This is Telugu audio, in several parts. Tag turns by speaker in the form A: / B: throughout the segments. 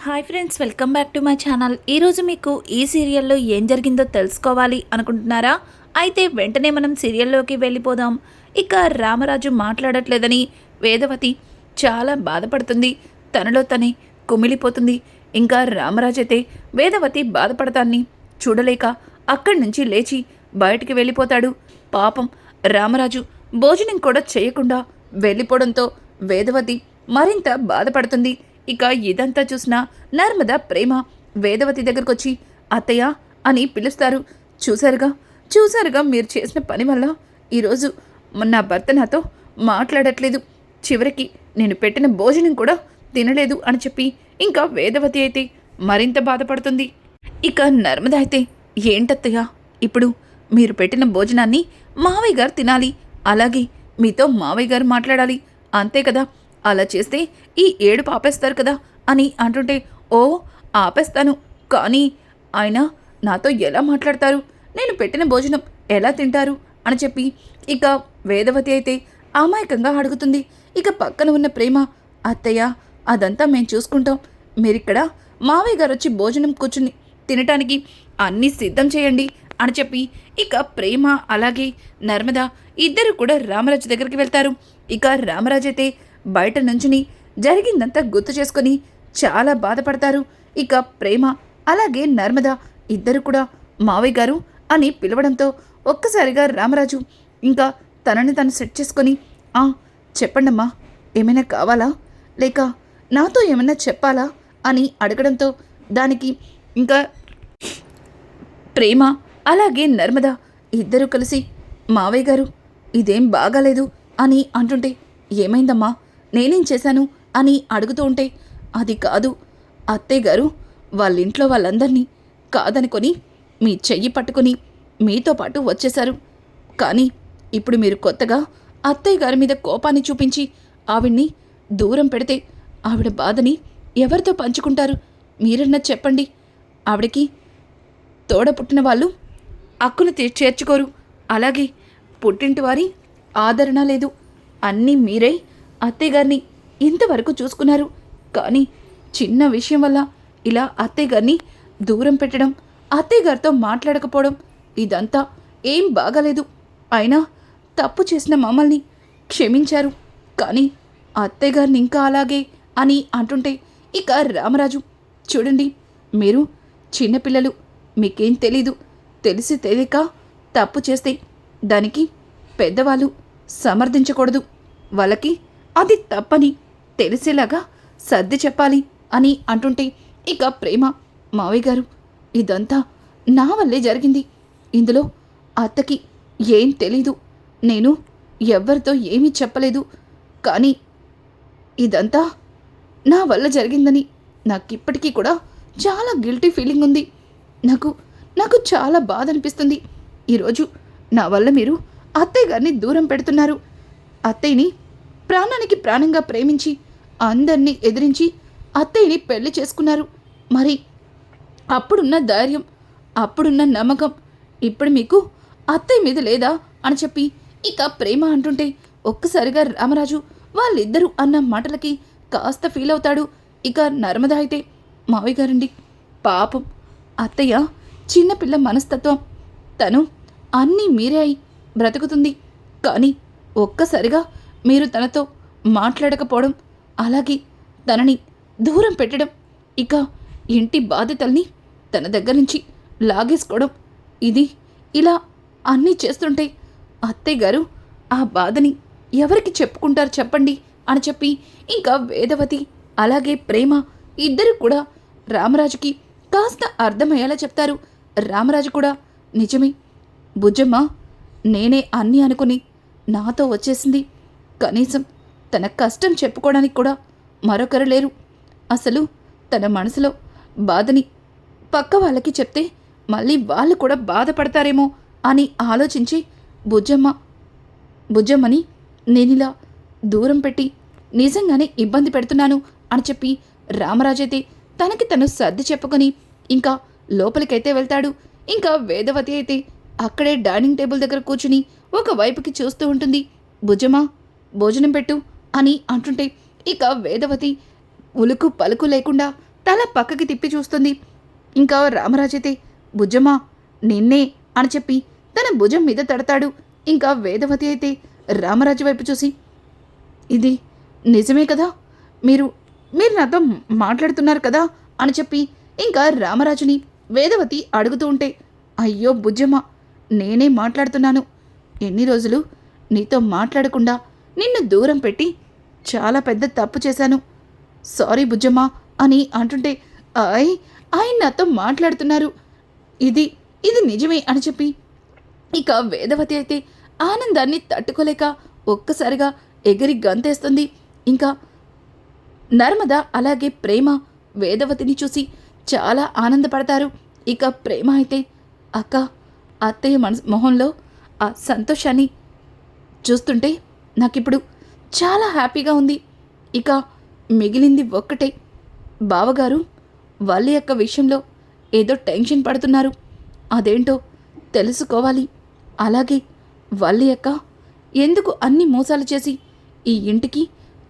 A: Hi friends, welcome back to my channel. ఈరోజు మీకు ఈ సీరియల్లో ఏం జరిగిందో తెలుసుకోవాలి అనుకుంటున్నారా? అయితే వెంటనే మనం సీరియల్లోకి వెళ్ళిపోదాం. ఇక రామరాజు మాట్లాడట్లేదని వేదవతి చాలా బాధపడుతుంది. తనలో తనే కుమిలిపోతుంది. ఇంకా రామరాజు అయితే వేదవతి బాధపడతాన్ని చూడలేక అక్కడి నుంచి లేచి బయటికి వెళ్ళిపోతాడు. పాపం రామరాజు భోజనం కూడా చేయకుండా వెళ్ళిపోవడంతో వేదవతి మరింత బాధపడుతుంది. ఇక ఇదంతా చూసిన నర్మద ప్రేమ వేదవతి దగ్గరకు వచ్చి అత్తయ్య అని పిలుస్తారు. చూసారుగా మీరు చేసిన పని వల్ల ఈరోజు నా భర్త నాతో మాట్లాడట్లేదు, చివరికి నేను పెట్టిన భోజనం కూడా తినలేదు అని చెప్పి ఇంకా వేదవతి అయితే మరింత బాధపడుతుంది. ఇక నర్మద అయితే ఏంటత్తయ్య, ఇప్పుడు మీరు పెట్టిన భోజనాన్ని మావయ్య గారు తినాలి, అలాగే మీతో మావయ్య గారు మాట్లాడాలి, అంతే కదా, అలా చేస్తే ఈ ఏడుపు ఆపేస్తారు కదా అని అంటుంటే, ఓ ఆపేస్తాను, కానీ ఆయన నాతో ఎలా మాట్లాడతారు, నేను పెట్టిన భోజనం ఎలా తింటారు అని చెప్పి ఇక వేదవతి అయితే అమాయకంగా అడుగుతుంది. ఇక పక్కన ఉన్న ప్రేమ, అత్తయ్య అదంతా మేము చూసుకుంటాం, మీరిక్కడ మావయ్య గారు వచ్చి భోజనం కూర్చుని తినటానికి అన్నీ సిద్ధం చేయండి అని చెప్పి ఇక ప్రేమ అలాగే నర్మద ఇద్దరు కూడా రామరాజు దగ్గరికి వెళ్తారు. ఇక రామరాజు అయితే బయట నుంచుని జరిగిందంతా గుర్తు చేసుకొని చాలా బాధపడతారు. ఇక ప్రేమ అలాగే నర్మద ఇద్దరు కూడా మావయ్య గారు అని పిలవడంతో ఒక్కసారిగా రామరాజు ఇంకా తనని తను సెట్ చేసుకొని, చెప్పండమ్మా, ఏమైనా కావాలా, లేక నాతో ఏమైనా చెప్పాలా అని అడగడంతో దానికి ఇంకా ప్రేమ అలాగే నర్మద ఇద్దరు కలిసి, మావయ్య గారు ఇదేం బాగాలేదు అని అంటుంటే, ఏమైందమ్మా, నేనేం చేశాను అని అడుగుతూ ఉంటే, అది కాదు అత్తయ్య గారు వాళ్ళింట్లో వాళ్ళందరినీ కాదనుకొని మీ చెయ్యి పట్టుకొని మీతో పాటు వచ్చేశారు, కానీ ఇప్పుడు మీరు కొత్తగా అత్తయ్య గారి మీద కోపాన్ని చూపించి ఆవిడ్ని దూరం పెడితే ఆవిడ బాధని ఎవరితో పంచుకుంటారు, మీరన్నా చెప్పండి, ఆవిడకి తోడ పుట్టిన వాళ్ళు అక్కును చేర్చుకోరు, అలాగే పుట్టింటి వారి ఆదరణ లేదు, అన్నీ మీరై అత్తయ్య గారిని ఇంతవరకు చూసుకున్నారు, కానీ చిన్న విషయం వల్ల ఇలా అత్తయ్య గారిని దూరం పెట్టడం, అత్తయ్య గారితో మాట్లాడకపోవడం, ఇదంతా ఏం బాగాలేదు, అయినా తప్పు చేసిన మమ్మల్ని క్షమించారు, కానీ అత్తయ్య గారిని ఇంకా అలాగే అని అంటుంటే ఇక రామరాజు, చూడండి మీరు చిన్నపిల్లలు, మీకేం తెలీదు, తెలిసి తెలియక తప్పు చేస్తే దానికి పెద్దవాళ్ళు సమర్థించకూడదు, వాళ్ళకి అది తప్పని తెలిసేలాగా సర్ది చెప్పాలి అని అంటుంటే ఇక ప్రేమ, మావయ్య గారు ఇదంతా నా వల్లే జరిగింది, ఇందులో అత్తకి ఏం తెలీదు, నేను ఎవ్వరితో ఏమీ చెప్పలేదు, కానీ ఇదంతా నా వల్ల జరిగిందని నాకిప్పటికీ కూడా చాలా గిల్టీ ఫీలింగ్ ఉంది, నాకు చాలా బాధ అనిపిస్తుంది, ఈరోజు నా వల్ల మీరు అత్తయ్య గారిని దూరం పెడుతున్నారు, అత్తయ్యని ప్రాణానికి ప్రాణంగా ప్రేమించి అందరినీ ఎదిరించి అత్తయ్యని పెళ్లి చేసుకున్నారు, మరి అప్పుడున్న ధైర్యం, అప్పుడున్న నమ్మకం ఇప్పుడు మీకు అత్తయ్య మీద లేదా అని చెప్పి ఇక ప్రేమ అంటుంటే ఒక్కసారిగా రామరాజు వాళ్ళిద్దరూ అన్న మాటలకి కాస్త ఫీల్ అవుతాడు. ఇక నర్మద అయితే, మావయ్య గారండి, పాపం అత్తయ్య చిన్నపిల్ల మనస్తత్వం, తను అన్నీ మీరే అయి బ్రతుకుతుంది, కానీ ఒక్కసారిగా మీరు తనతో మాట్లాడకపోవడం, అలాగే తనని దూరం పెట్టడం, ఇక ఇంటి బాధ్యతల్ని తన దగ్గర నుంచి లాగేసుకోవడం, ఇలా అన్నీ చేస్తుంటే అత్తయ్య గారు ఆ బాధని ఎవరికి చెప్పుకుంటారు చెప్పండి అని చెప్పి ఇంకా వేదవతి అలాగే ప్రేమ ఇద్దరు కూడా రామరాజుకి కాస్త అర్థమయ్యేలా చెప్తారు. రామరాజు కూడా, నిజమే బుజ్జమ్మ, నేనే అన్నీ అనుకుని నాతో వచ్చేసింది, కనీసం తన కష్టం చెప్పుకోవడానికి కూడా మరొకరు లేరు, అసలు తన మనసులో బాధని పక్క వాళ్ళకి చెప్తే మళ్ళీ వాళ్ళు కూడా బాధపడతారేమో అని ఆలోచించి బుజ్జమ్మని నేనిలా దూరం పెట్టి నిజంగానే ఇబ్బంది పెడుతున్నాను అని చెప్పి రామరాజైతే తనకి తను సర్ది చెప్పుకొని ఇంకా లోపలికైతే వెళ్తాడు. ఇంకా వేదవతి అయితే అక్కడే డైనింగ్ టేబుల్ దగ్గర కూర్చుని ఒకవైపుకి చూస్తూ ఉంటుంది. బుజ్జమ్మా, భోజనం పెట్టు అని అంటుంటే ఇక వేదవతి ఉలుకు పలుకు లేకుండా తల పక్కకి తిప్పి చూస్తుంది. ఇంకా రామరాజు అయితే బుజ్జమ్మా నిన్నే అని చెప్పి తన భుజం మీద తడతాడు. ఇంకా వేదవతి అయితే రామరాజు వైపు చూసి ఇది నిజమే కదా, మీరు మీరు నాతో మాట్లాడుతున్నారు కదా అని చెప్పి ఇంకా రామరాజుని వేదవతి అడుగుతూ ఉంటే, అయ్యో బుజ్జమ్మ నేనే మాట్లాడుతున్నాను. ఎన్ని రోజులు నీతో మాట్లాడకుండా నిన్ను దూరం పెట్టి చాలా పెద్ద తప్పు చేశాను. సారీ బుజ్జమ్మ అని అంటుంటే, ఆయన నాతో మాట్లాడుతున్నారు, ఇది ఇది నిజమే అని చెప్పి ఇక వేదవతి అయితే ఆనందాన్ని తట్టుకోలేక ఒక్కసారిగా ఎగిరి గంతేస్తుంది. ఇంకా నర్మద అలాగే ప్రేమ వేదవతిని చూసి చాలా ఆనందపడతారు. ఇక ప్రేమ అయితే అక్క అత్తయ్య మొహంలో ఆ సంతోషాన్ని చూస్తుంటే నాకిప్పుడు చాలా హ్యాపీగా ఉంది. ఇక మిగిలింది ఒక్కటే, బావగారు వాళ్ళ యొక్క విషయంలో ఏదో టెన్షన్ పడుతున్నారు, అదేంటో తెలుసుకోవాలి. అలాగే వాళ్ళ యొక్క ఎందుకు అన్ని మోసాలు చేసి ఈ ఇంటికి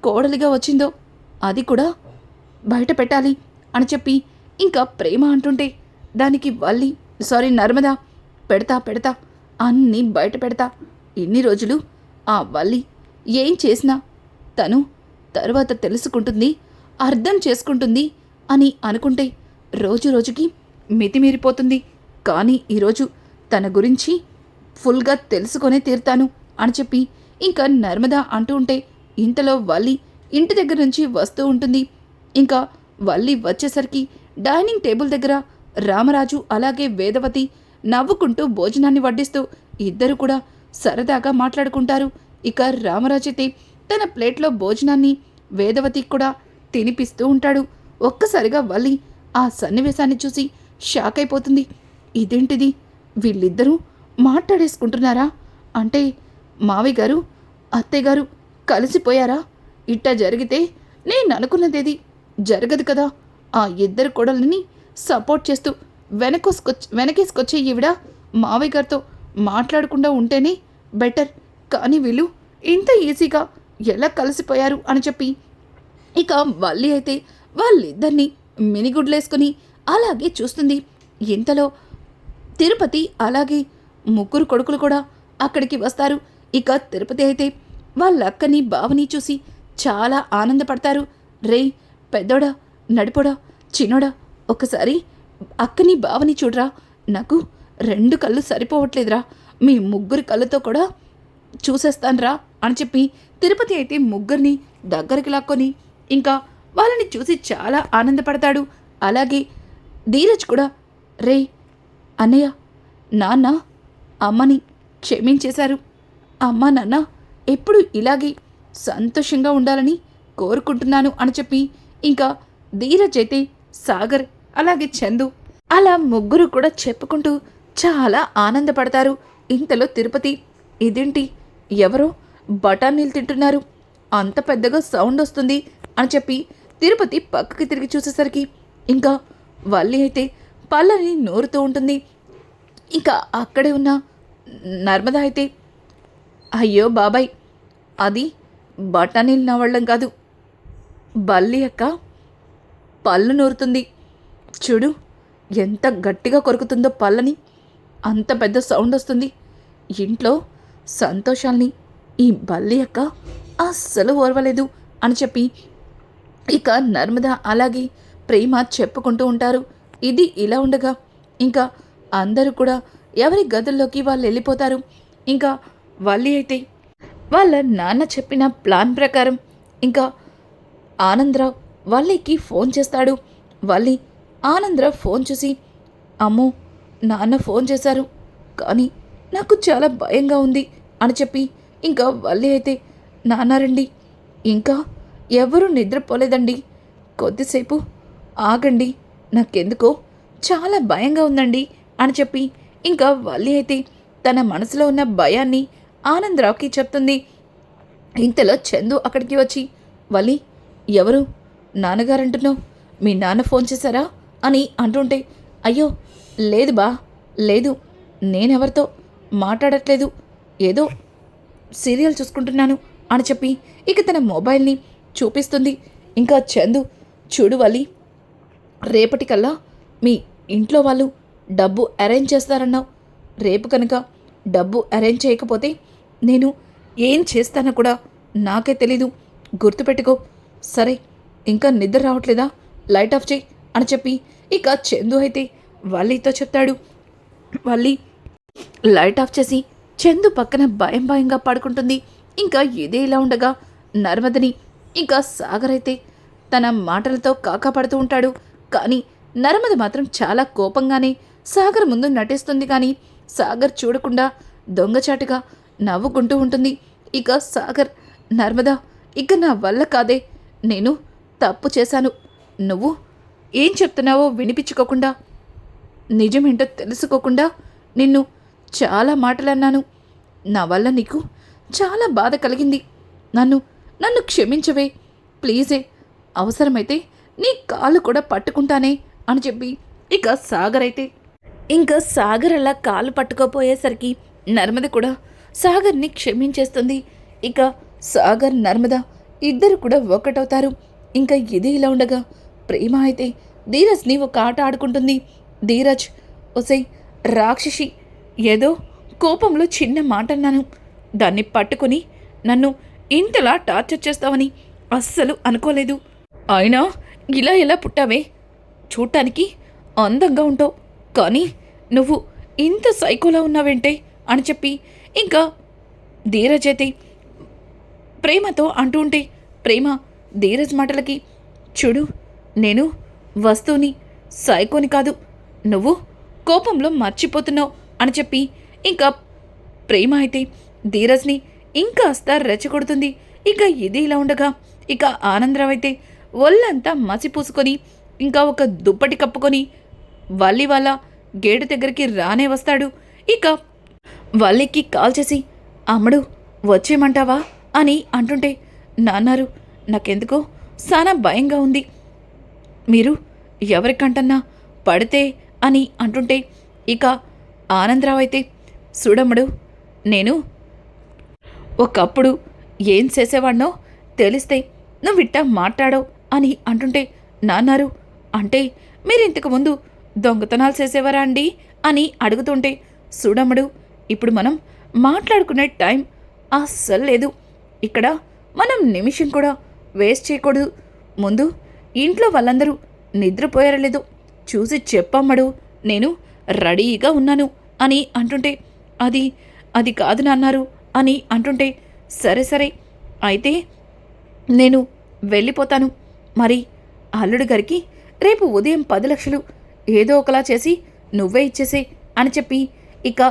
A: కోడలిగా వచ్చిందో అది కూడా బయట పెట్టాలి అని చెప్పి ఇంకా ప్రేమ అంటుంటే దానికి నర్మద పెడతా అన్నీ బయట పెడతా. ఇన్ని రోజులు ఆ వల్లి ఏం చేసినా తను తర్వాత తెలుసుకుంటుంది, అర్థం చేసుకుంటుంది అని అనుకుంటే రోజు రోజుకి మితిమీరిపోతుంది. కానీ ఈరోజు తన గురించి ఫుల్గా తెలుసుకొనే తీరుతాను అని చెప్పి ఇంకా నర్మద అంటూ ఉంటే ఇంతలో వల్లి ఇంటి దగ్గర నుంచి వస్తూ ఉంటుంది. ఇంకా వల్లి వచ్చేసరికి డైనింగ్ టేబుల్ దగ్గర రామరాజు అలాగే వేదవతి నవ్వుకుంటూ భోజనాన్ని వడ్డిస్తూ ఇద్దరు కూడా సరదాగా మాట్లాడుకుంటారు. ఇక రామరాజు అయితే తన ప్లేట్లో భోజనాన్ని వేదవతికి కూడా తినిపిస్తూ ఉంటాడు. ఒక్కసారిగా వల్లి ఆ సన్నివేశాన్ని చూసి షాక్ అయిపోతుంది. ఇదేంటిది, వీళ్ళిద్దరూ మాట్లాడేసుకుంటున్నారా? అంటే మావి గారు అత్తయ్య గారు కలిసిపోయారా? ఇట్ట జరిగితే నేను అనుకున్నదేది జరగదు కదా. ఆ ఇద్దరు కొడలని సపోర్ట్ చేస్తూ వెనకేసుకొచ్చే ఈవిడ మావయ్య గారితో మాట్లాడకుండా ఉంటేనే బెటర్. కానీ వీళ్ళు ఇంత ఈజీగా ఎలా కలిసిపోయారు అని చెప్పి ఇక వల్లి అయితే వాళ్ళిద్దరినీ మినిగుడ్లేసుకుని అలాగే చూస్తుంది. ఇంతలో తిరుపతి అలాగే ముగ్గురు కొడుకులు కూడా అక్కడికి వస్తారు. ఇక తిరుపతి అయితే వాళ్ళ అక్కని బావని చూసి చాలా ఆనందపడతారు. రేయ్ పెద్దోడా, నడిపోడా, చిన్నోడా, ఒకసారి అక్కని బావని చూడరా, నాకు 2 కళ్ళు సరిపోవట్లేదురా, మీ ముగ్గురి కళ్ళతో కూడా చూసేస్తాన్రా అని చెప్పి తిరుపతి అయితే ముగ్గురిని దగ్గరికి లాక్కొని ఇంకా వాళ్ళని చూసి చాలా ఆనందపడతాడు. అలాగే ధీరజ్ కూడా రేయ్ అన్నయ్య, నాన్న అమ్మని క్షమించేశారు. అమ్మ నాన్న ఎప్పుడు ఇలాగే సంతోషంగా ఉండాలని కోరుకుంటున్నాను అని చెప్పి ఇంకా ధీరజ్ అయితే సాగర్ అలాగే చందు అలా ముగ్గురు కూడా చెప్పుకుంటూ చాలా ఆనందపడతారు. ఇంతలో తిరుపతి ఇదేంటి, ఎవరో బఠానీలు తింటున్నారు, అంత పెద్దగా సౌండ్ వస్తుంది అని చెప్పి తిరుపతి పక్కకి తిరిగి చూసేసరికి ఇంకా వల్లి అయితే పళ్ళని నూరుతూ ఉంటుంది. ఇంకా అక్కడే ఉన్న నర్మద అయితే అయ్యో బాబాయ్, అది బఠానీలు నవ్వడం కాదు, బల్లి అక్క పళ్ళు నూరుతుంది చూడు, ఎంత గట్టిగా కొరుకుతుందో పళ్ళని, అంత పెద్ద సౌండ్ వస్తుంది. ఇంట్లో సంతోషాల్ని ఈ బల్లి అక్క అస్సలు ఓర్వలేదు అని చెప్పి ఇక నర్మద అలాగే ప్రేమ చెప్పుకుంటూ ఉంటారు. ఇది ఇలా ఉండగా ఇంకా అందరూ కూడా ఎవరి గదుల్లోకి వాళ్ళు వెళ్ళిపోతారు. ఇంకా వల్లి అయితే వాళ్ళ నాన్న చెప్పిన ప్లాన్ ప్రకారం ఇంకా ఆనందరావు వల్లికి ఫోన్ చేస్తాడు. వల్లి ఆనందరావు ఫోన్ చూసి అమ్మో నాన్న ఫోన్ చేశారు, కానీ నాకు చాలా భయంగా ఉంది అని చెప్పి ఇంకా వల్లి అయితే నాన్న రండి, ఇంకా ఎవరూ నిద్రపోలేదండి, కొద్దిసేపు ఆగండి, నాకెందుకో చాలా భయంగా ఉందండి అని చెప్పి ఇంకా వల్లి అయితే తన మనసులో ఉన్న భయాన్ని ఆనందరావుకి చెప్తుంది. ఇంతలో చందు అక్కడికి వచ్చి వల్లి ఎవరు నాన్నగారంటున్నావు, మీ నాన్న ఫోన్ చేశారా అని అంటుంటే అయ్యో లేదు బా, లేదు, నేనెవరితో మాట్లాడట్లేదు, ఏదో సీరియల్ చూసుకుంటున్నాను అని చెప్పి ఇక తన మొబైల్ని చూపిస్తుంది. ఇంకా చందు చూడు వల్లి, రేపటికల్లా మీ ఇంట్లో వాళ్ళు డబ్బు అరేంజ్ చేస్తారన్నావు. రేపు కనుక డబ్బు అరేంజ్ చేయకపోతే నేను ఏం చేస్తానో కూడా నాకే తెలీదు. గుర్తుపెట్టుకో. సరే, ఇంకా నిద్ర రావట్లేదా? లైట్ ఆఫ్ చేయి అని చెప్పి ఇక చందు అయితే వల్లితో చెప్తాడు. వల్లి లైట్ ఆఫ్ చేసి చందు పక్కన భయం భయంగా పడుకుంటుంది. ఇంకా ఇదే ఇలా ఉండగా నర్మదని ఇంకా సాగర్ అయితే తన మాటలతో కాకాపడుతూ ఉంటాడు. కానీ నర్మద మాత్రం చాలా కోపంగానే సాగర్ ముందు నటిస్తుంది. కానీ సాగర్ చూడకుండా దొంగచాటుగా నవ్వుకుంటూ ఉంటుంది. ఇక సాగర్, నర్మద, ఇక నా వల్ల కాదే, నేను తప్పు చేశాను. నువ్వు ఏం చెప్తున్నావో వినిపించుకోకుండా, నిజమేంటో తెలుసుకోకుండా నిన్ను చాలా మాటలన్నాను. నా వల్ల నీకు చాలా బాధ కలిగింది. నన్ను నన్ను క్షమించవే, ప్లీజే. అవసరమైతే నీ కాళ్ళు కూడా పట్టుకుంటానే అని చెప్పి ఇక సాగర్ అయితే ఇంకా సాగర్ అలా కాళ్ళు పట్టుకోపోయేసరికి నర్మద కూడా సాగర్ని క్షమించేస్తుంది. ఇక సాగర్, నర్మద ఇద్దరు కూడా ఒకటవుతారు. ఇంకా ఇది ఇలా ఉండగా ప్రేమ అయితే ధీరజ్ని ఒక ఆట ఆడుకుంటుంది. ధీరజ్, ఒసై రాక్షసి, ఏదో కోపంలో చిన్న మాట అన్నాను. దాన్ని పట్టుకుని నన్ను ఇంతలా టార్చర్ చేస్తావని అస్సలు అనుకోలేదు. అయినా ఇలా ఎలా పుట్టావే? చూడటానికి అందంగా ఉంటావు, కానీ నువ్వు ఇంత సైకోలా ఉన్నావేంటే అని చెప్పి ఇంకా ధీరజ్ అయితే ప్రేమతో అంటూ ఉంటే ప్రేమ ధీరజ్ మాటలకి, చూడు, నేను వస్తువుని, సైకోని కాదు, నువ్వు కోపంలో మర్చిపోతున్నావు అని చెప్పి ఇంకా ప్రేమ అయితే ధీరజ్ని ఇంకాస్త రెచ్చగొడుతుంది. ఇక ఇది ఇలా ఉండగా ఇక ఆనందరావు అయితే ఒళ్ళంతా మసిపూసుకొని ఇంకా ఒక దుప్పటి కప్పుకొని వల్లి వాళ్ళ గేటు దగ్గరికి రానే వస్తాడు. ఇక వల్లికి కాల్ చేసి, అమ్మడు వచ్చేయమంటావా అని అంటుంటే, నాన్నారు, నాకెందుకో చాలా భయంగా ఉంది, మీరు ఎవరికంటన్నా పడితే అని అంటుంటే ఇక ఆనందరావు అయితే, చూడమ్మడు, నేను ఒకప్పుడు ఏం చేసేవాడినో తెలిస్తే నువ్విట్టా మాట్లాడవు అని అంటుంటే, నాన్నారు, అంటే మీరు ఇంతకుముందు దొంగతనాలు చేసేవారా అండి అని అడుగుతుంటే, చూడమ్మడు, ఇప్పుడు మనం మాట్లాడుకునే టైం అస్సలు లేదు. ఇక్కడ మనం నిమిషం కూడా వేస్ట్ చేయకూడదు. ముందు ఇంట్లో వాళ్ళందరూ నిద్రపోయారో లేదో చూసి చెప్పమ్మడు, నేను రెడీగా ఉన్నాను అని అంటుంటే, అది అది కాదు నాన్నారు అని అంటుంటే, సరే సరే అయితే నేను వెళ్ళిపోతాను. మరి అల్లుడు గారికి రేపు ఉదయం 10 లక్షలు ఏదో ఒకలా చేసి నువ్వే ఇచ్చేసే అని చెప్పి ఇక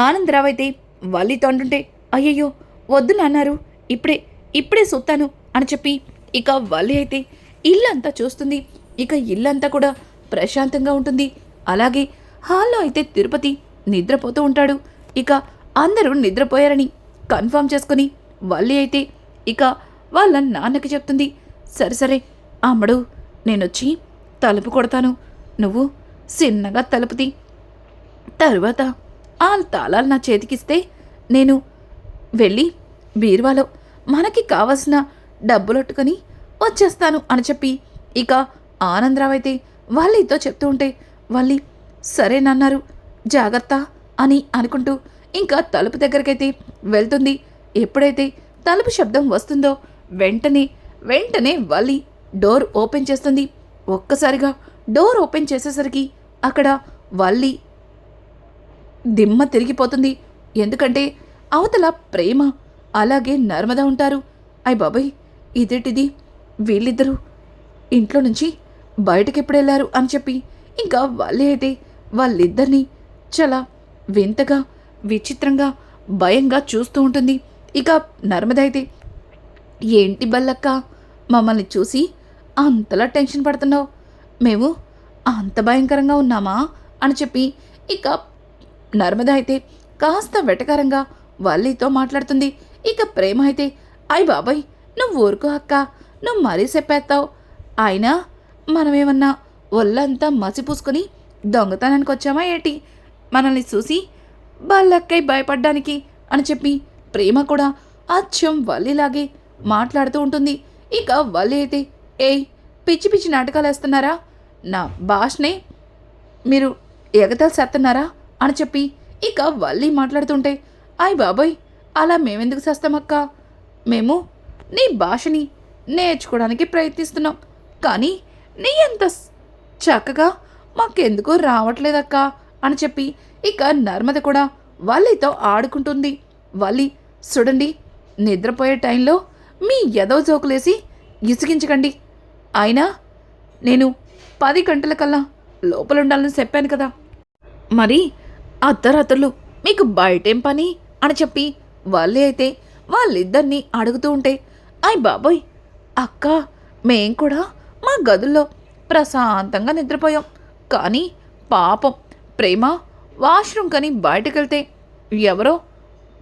A: ఆనందరావు అయితే వల్లితో అంటుంటే, అయ్యయ్యో వద్దు నాన్నారు, ఇప్పుడే ఇప్పుడే చూస్తాను అని చెప్పి ఇక వల్లి అయితే ఇల్లంతా చూస్తుంది. ఇక ఇల్లంతా కూడా ప్రశాంతంగా ఉంటుంది. అలాగే హాల్లో అయితే తిరుపతి నిద్రపోతూ ఉంటాడు. ఇక అందరూ నిద్రపోయారని కన్ఫర్మ్ చేసుకుని వల్లి అయితే ఇక వాళ్ళ నాన్నకి చెప్తుంది. సరే సరే అమ్మడు, నేనొచ్చి తలుపు కొడతాను, నువ్వు చిన్నగా తలుపుతి, తరువాత ఆ తాళాలు నా చేతికిస్తే నేను వెళ్ళి బీరువాలో మనకి కావలసిన డబ్బులొట్టుకొని వచ్చేస్తాను అని చెప్పి ఇక ఆనందరావు అయితే వల్లితో చెప్తూ ఉంటే వల్లి సరేనన్నారు, జాగ్రత్త అని అనుకుంటూ ఇంకా తలుపు దగ్గరకైతే వెళ్తుంది. ఎప్పుడైతే తలుపు శబ్దం వస్తుందో వెంటనే వల్లి డోర్ ఓపెన్ చేస్తుంది. ఒక్కసారిగా డోర్ ఓపెన్ చేసేసరికి అక్కడ వల్లి దిమ్మ తిరిగిపోతుంది. ఎందుకంటే అవతల ప్రేమ అలాగే నర్మద ఉంటారు. అయ్ బాబాయ్, ఇదేంటిది, వీళ్ళిద్దరూ ఇంట్లో నుంచి బయటకెప్పుడు వెళ్ళారు అని చెప్పి ఇంకా వల్లి అయితే వాళ్ళిద్దరినీ చాలా వింతగా, విచిత్రంగా, భయంగా చూస్తూ ఉంటుంది. ఇక నర్మద అయితే, ఏంటి బల్లక్క, మమ్మల్ని చూసి అంతలా టెన్షన్ పడుతున్నావు, మేము అంత భయంకరంగా ఉన్నామా అని చెప్పి ఇక నర్మద అయితే కాస్త వెటకారంగా వల్లితో మాట్లాడుతుంది. ఇక ప్రేమ అయితే, అయ్ బాబాయ్ నువ్వు ఊరుకో అక్క, నువ్వు మరీ చెప్పేస్తావు, అయినా మనమేమన్నా ఒళ్ళంతా మసిపూసుకొని దొంగతనానికి వచ్చామా ఏంటి, మనల్ని చూసి బల్లక్కై భయపడ్డానికి అని చెప్పి ప్రేమ కూడా అచ్చం వల్లిలాగే మాట్లాడుతూ ఉంటుంది. ఇక వల్లి అయితే, ఏయ్ పిచ్చి పిచ్చి నాటకాలు వేస్తున్నారా, నా భాషనే మీరు ఎగతాలు చేస్తున్నారా అని చెప్పి ఇక వల్లి మాట్లాడుతుంటే, అయ్ బాబోయ్, అలా మేమెందుకు చేస్తామక్క, మేము నీ భాషని నేర్చుకోవడానికి ప్రయత్నిస్తున్నాం, కానీ నీ అంత చక్కగా మాకెందుకు రావట్లేదక్క అని చెప్పి ఇక నర్మద కూడా వల్లితో ఆడుకుంటుంది. వల్లి, చూడండి, నిద్రపోయే టైంలో మీ ఎదవ జోకులేసి ఇసిగించకండి. అయినా నేను 10 గంటలకల్లా లోపల ఉండాలని చెప్పాను కదా, మరి అర్ధరాత్రులు మీకు బయటేం పని అని చెప్పి వల్లి అయితే వాళ్ళిద్దరినీ అడుగుతూ ఉంటే, అయ్ బాబోయ్ అక్క, మేం కూడా మా గదుల్లో ప్రశాంతంగా నిద్రపోయాం, కానీ పాపం ప్రేమ వాష్రూమ్ కని బయటకెళ్తే ఎవరో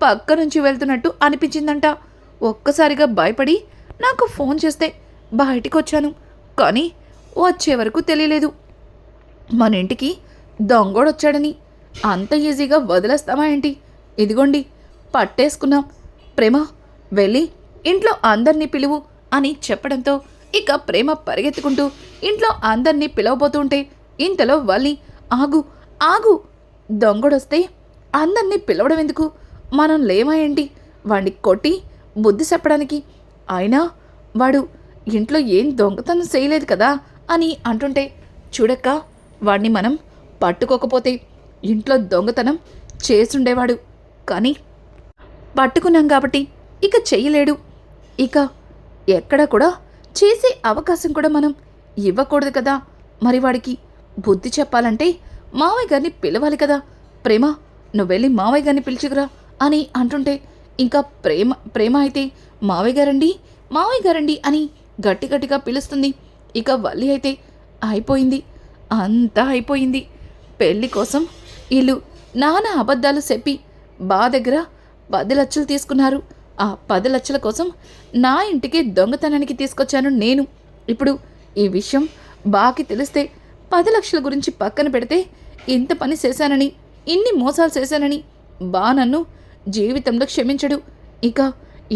A: పక్క నుంచి వెళ్తున్నట్టు అనిపించిందంట. ఒక్కసారిగా భయపడి నాకు ఫోన్ చేస్తే బయటికి వచ్చాను, కానీ వచ్చే వరకు తెలియలేదు మన ఇంటికి దొంగోడొచ్చాడని. అంత ఈజీగా వదిలేస్తామా ఏంటి? ఇదిగోండి పట్టేసుకున్నాం. ప్రేమ, వెళ్ళి ఇంట్లో అందరినీ పిలువు అని చెప్పడంతో ఇక ప్రేమ పరిగెత్తుకుంటూ ఇంట్లో అందరినీ పిలవబోతుంటే ఇంతలో వల్లి, ఆగు ఆగు, దొంగడొస్తే అందరినీ పిలవడం ఎందుకు, మనం లేమా ఏంటి వాడిని కొట్టి బుద్ధి చెప్పడానికి, అయినా వాడు ఇంట్లో ఏం దొంగతనం చేయలేదు కదా అని అంటుంటే, చూడక్క, వాడిని మనం పట్టుకోకపోతే ఇంట్లో దొంగతనం చేసుండేవాడు, కానీ పట్టుకున్నాం కాబట్టి ఇక చెయ్యలేడు, ఇక ఎక్కడ కూడా చేసే అవకాశం కూడా మనం ఇవ్వకూడదు కదా, మరి వాడికి బుద్ధి చెప్పాలంటే మావయ్య గారిని పిలవాలి కదా, ప్రేమ నువ్వెళ్ళి మావయ్య గారిని పిలిచికురా అని అంటుంటే ఇంకా ప్రేమ అయితే మావయ్య గారండి అని గట్టి గట్టిగా పిలుస్తుంది. ఇక వల్లి అయితే అయిపోయింది, అంతా అయిపోయింది. పెళ్లి కోసం వీళ్ళు నానా అబద్ధాలు చెప్పి బా దగ్గర 10 లక్షలు తీసుకున్నారు. ఆ 10 లక్షల కోసం నా ఇంటికి దొంగతనానికి తీసుకొచ్చాను నేను. ఇప్పుడు ఈ విషయం బాకి తెలిస్తే 10 లక్షల గురించి పక్కన పెడితే ఇంత పని చేశానని, ఇన్ని మోసాలు చేశానని బా నన్ను జీవితంలో క్షమించడు. ఇక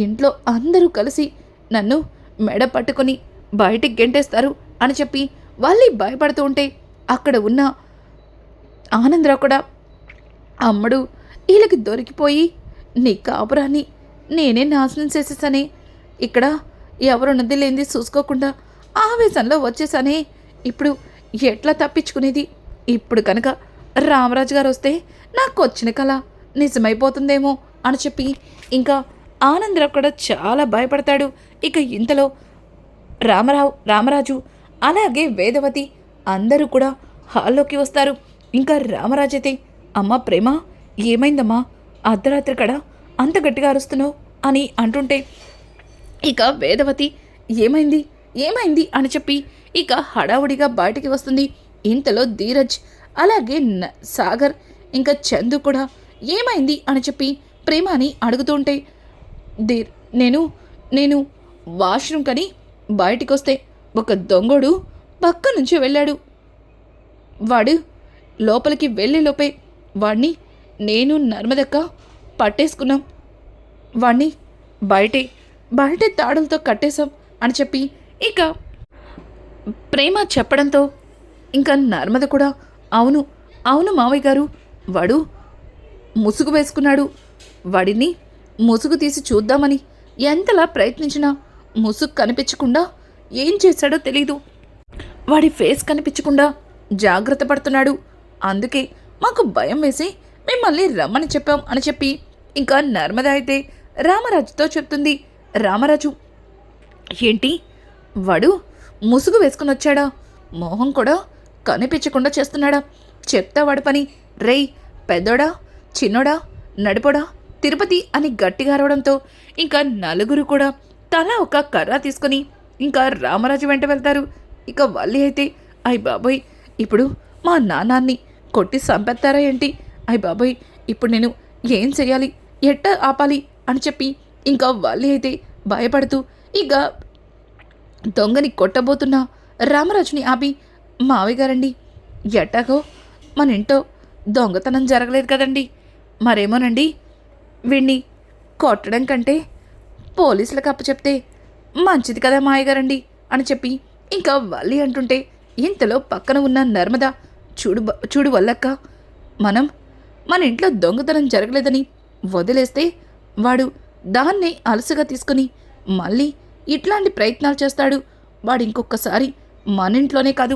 A: ఇంట్లో అందరూ కలిసి నన్ను మెడ పట్టుకొని బయటికి గెంటేస్తారు అని చెప్పి వాళ్ళు భయపడుతూ ఉంటే అక్కడ ఉన్న ఆనందరావు కూడా, అమ్మడు వీళ్ళకి దొరికిపోయి నీ కాపురాన్ని నేనే నాశనం చేసేసానే, ఇక్కడ ఎవరున్నది లేనిది చూసుకోకుండా ఆవేశంలో వచ్చేసానే, ఇప్పుడు ఎట్లా తప్పించుకునేది, ఇప్పుడు కనుక రామరాజు గారు వస్తే నాకు వచ్చిన కళ నిజమైపోతుందేమో అని చెప్పి ఇంకా ఆనందరావు కూడా చాలా భయపడతాడు. ఇక ఇంతలో రామరాజు అలాగే వేదవతి అందరూ కూడా హాల్లోకి వస్తారు. ఇంకా రామరాజు అయితే, అమ్మ ప్రేమ, ఏమైందమ్మా, అర్ధరాత్రి కడ అంత గట్టిగా అరుస్తున్నావు అని అంటుంటే ఇక వేదవతి ఏమైంది అని చెప్పి ఇక హడావుడిగా బయటికి వస్తుంది. ఇంతలో ధీరజ్ అలాగే సాగర్ ఇంకా చందు కూడా ఏమైంది అని చెప్పి ప్రేమని అడుగుతుంటే, నేను వాష్రూమ్ కని బయటికి వస్తే ఒక దొంగోడు పక్క నుంచి వెళ్ళాడు, వాడు లోపలికి వెళ్ళేలోపే వాడిని నేను నర్మదక్క పట్టేసుకున్నాం, వాడిని బయటే తాడులతో కట్టేశాం అని చెప్పి ఇక ప్రేమ చెప్పడంతో ఇంకా నర్మద కూడా, అవును మావయ్య గారు, వాడు ముసుగు వేసుకున్నాడు, వాడిని ముసుగు తీసి చూద్దామని ఎంతలా ప్రయత్నించినా ముసుగు కనిపించకుండా ఏం చేశాడో తెలీదు, వాడి ఫేస్ కనిపించకుండా జాగ్రత్త పడుతున్నాడు, అందుకే మాకు భయం వేసి మిమ్మల్ని రమ్మని చెప్పాం అని చెప్పి ఇంకా నర్మద అయితే రామరాజుతో చెప్తుంది. రామరాజు, ఏంటి వాడు ముసుగు వేసుకుని వచ్చాడా, మోహం కూడా కనిపించకుండా చేస్తున్నాడా, చెప్తా వాడి పని, రేయ్ పెద్దోడా చిన్నోడా నడిపోడా తిరుపతి అని గట్టిగా అరవడంతో ఇంకా నలుగురు కూడా తలా ఒక కర్ర తీసుకుని ఇంకా రామరాజు వెంట వెళ్తారు. ఇక వల్లి అయితే, అయ్ బాబోయ్, ఇప్పుడు మా నాన్నాన్ని కొట్టి చంపేస్తారా ఏంటి, అయ్ బాబోయ్, ఇప్పుడు నేను ఏం చెయ్యాలి, ఎట్ట ఆపాలి అని చెప్పి ఇంకా వల్లి అయితే భయపడుతూ ఇక దొంగని కొట్టబోతున్న రామరాజుని ఆపి, మావయ్య గారండి, ఎట్టాగో మన ఇంట్లో దొంగతనం జరగలేదు కదండి, మరేమోనండి, వీణ్ణి కొట్టడం కంటే పోలీసులకు అప్పచెప్తే మంచిది కదా మావయ్య గారండి అని చెప్పి ఇంకా వల్లి అంటుంటే, ఇంతలో పక్కన ఉన్న నర్మద, చూడు వల్లక్క, మనం మన ఇంట్లో దొంగతనం జరగలేదని వదిలేస్తే వాడు దాన్నే అలసుగా తీసుకుని మళ్ళీ ఇట్లాంటి ప్రయత్నాలు చేస్తాడు. వాడు ఇంకొకసారి మన ఇంట్లోనే కాదు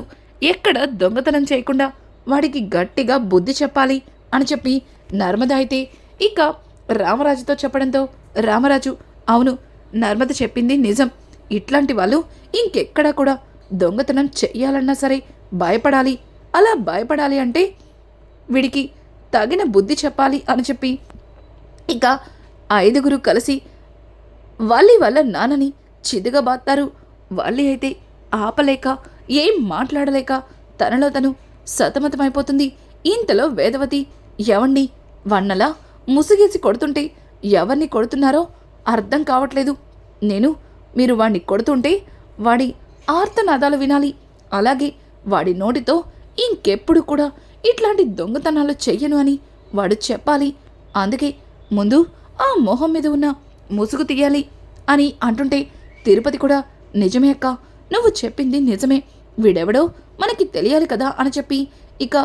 A: ఎక్కడ దొంగతనం చేయకుండా వాడికి గట్టిగా బుద్ధి చెప్పాలి అని చెప్పి నర్మద అయితే ఇక రామరాజుతో చెప్పడంతో రామరాజు, అవును, నర్మద చెప్పింది నిజం. ఇట్లాంటి వాళ్ళు ఇంకెక్కడా కూడా దొంగతనం చెయ్యాలన్నా సరే భయపడాలి. అలా భయపడాలి అంటే వీడికి తగిన బుద్ధి చెప్పాలి అని చెప్పి ఇక 5 కలిసి వాళ్ళ నాన్నని చిదుగబాత్తారు. వాళ్ళి అయితే ఆపలేక ఏం మాట్లాడలేక తనలో తను సతమతమైపోతుంది. ఇంతలో వేదవతి, ఎవండి, వన్నలా ముసుగేసి కొడుతుంటే ఎవరిని కొడుతున్నారో అర్థం కావట్లేదు. మీరు వాణ్ణి కొడుతుంటే వాడి ఆర్తనాదాలు వినాలి. అలాగే వాడి నోటితో ఇంకెప్పుడు కూడా ఇట్లాంటి దొంగతనాలు చెయ్యను అని వాడు చెప్పాలి. అందుకే ముందు ఆ మొహం మీద ఉన్న ముసుగు తీయాలి అని అంటుంటే తిరుపతి కూడా, నిజమే అక్క, నువ్వు చెప్పింది నిజమే, వీడెవడో మనకి తెలియాలి కదా అని చెప్పి ఇక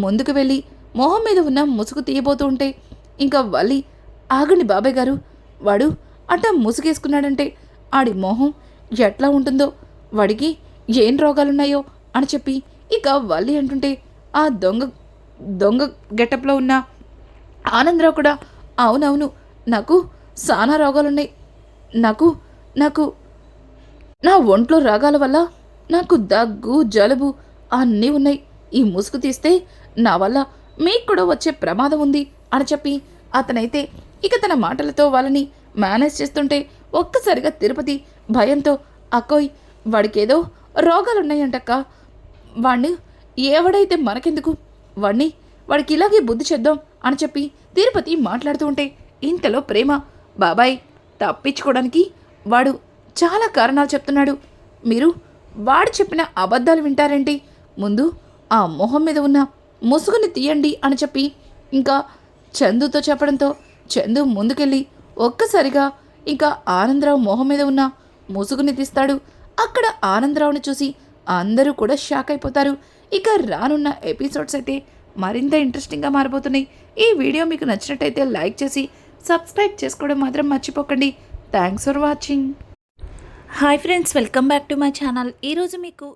A: ముందుకు వెళ్ళి మొహం మీద ఉన్న ముసుగు తీయబోతూ ఉంటే ఇంకా వల్లి, ఆగండి బాబాయ్ గారు, వాడు అట్ట ముసుగేసుకున్నాడంటే ఆడి మొహం ఎట్లా ఉంటుందో, వాడికి ఏం రోగాలున్నాయో అని చెప్పి ఇక వల్లి అంటుంటే ఆ దొంగ గెటప్లో ఉన్న ఆనందరావు కూడా, అవునవును, నాకు చాలా రోగాలున్నాయి, నాకు నా ఒంట్లో రోగాల వల్ల నాకు దగ్గు, జలుబు అన్నీ ఉన్నాయి. ఈ ముసుగు తీస్తే నా వల్ల మీకు కూడా వచ్చే ప్రమాదం ఉంది అని చెప్పి అతనైతే ఇక తన మాటలతో వాళ్ళని మేనేజ్ చేస్తుంటే ఒక్కసారిగా తిరుపతి భయంతో, అక్కోయ్, వాడికేదో రోగాలున్నాయంటక్క, వాణ్ణి ఎవడైతే మనకెందుకు, వాడికి ఇలాగే బుద్ధి చేద్దాం అని చెప్పి తిరుపతి మాట్లాడుతూ ఉంటే ఇంతలో ప్రేమ, బాబాయ్, తప్పించుకోవడానికి వాడు చాలా కారణాలు చెప్తున్నాడు. మీరు వాడు చెప్పిన అబద్ధాలు వింటారేంటి? ముందు ఆ మొహం మీద ఉన్న ముసుగుని తీయండి అని చెప్పి ఇంకా చందుతో చెప్పడంతో చందు ముందుకెళ్ళి ఒక్కసారిగా ఇంకా ఆనందరావు మొహం మీద ఉన్న ముసుగుని తీస్తాడు. అక్కడ ఆనందరావుని చూసి అందరూ కూడా షాక్ అయిపోతారు. ఇక రానున్న ఎపిసోడ్స్ అయితే మరింత ఇంట్రెస్టింగ్గా మారిపోతున్నాయి. ఈ వీడియో మీకు నచ్చినట్టయితే లైక్ చేసి సబ్స్క్రైబ్ చేసుకోవడం మాత్రం మర్చిపోకండి. Thanks for watching.
B: Hi friends, welcome back to my channel. ఈరోజు మీకు